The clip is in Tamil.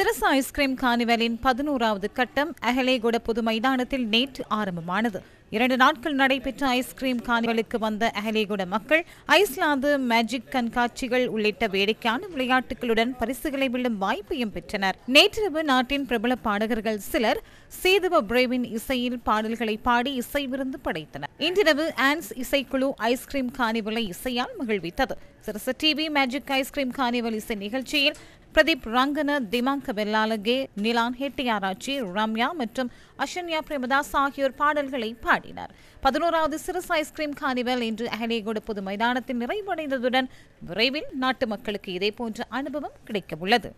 சிரசு ஐஸ்கிரீம் கார்னிவலின் 11வது கட்டம் அஹலேகொட பொது மைதானத்தில் நேற்று ஆரம்பமானது. 2 நாட்கள் நடைபெற்ற ஐஸ்கிரீம் கார்னிவலுக்கு வந்த அஹலேகொட மக்கள் ஐஸ்லாந்து மேஜிக் கண்காட்சிகள் உள்ளிட்ட வேடிக்கையான விளையாட்டுகளுடன் பரிசுகளை வெல்லும் வாய்ப்பையும் பெற்றனர். நேற்றிரவு நாட்டின் பிரபல பாடகர்கள் சிலர் சேதுவ பிரேவின் இசையில் பாடல்களை பாடி இசை விருந்து படைத்தனர். இன்றிரவு ஆன்ஸ் இசைக்குழு ஐஸ்கிரீம் கார்னிவலை இசையால் மகிழ்வித்தது. சிரசு டிவி மேஜிக் ஐஸ்கிரீம் கார்னிவல் இசை நிகழ்ச்சியில் பிரதீப் ரங்கன, திமாங்க பெல்லாலகே, நிலான் ஹெட்டியாராச்சி, ரம்யா மற்றும் அஷன்யா பிரேமதாஸ் ஆகியோர் பாடல்களை பாடினர். 11வது சிரசு ஐஸ்கிரீம் கார்னிவல் இன்று அஹலேகொட பொது மைதானத்தில் நிறைவடைந்ததுடன் விரைவில் நாட்டு மக்களுக்கு இதேபோன்ற அனுபவம் கிடைக்கவுள்ளது.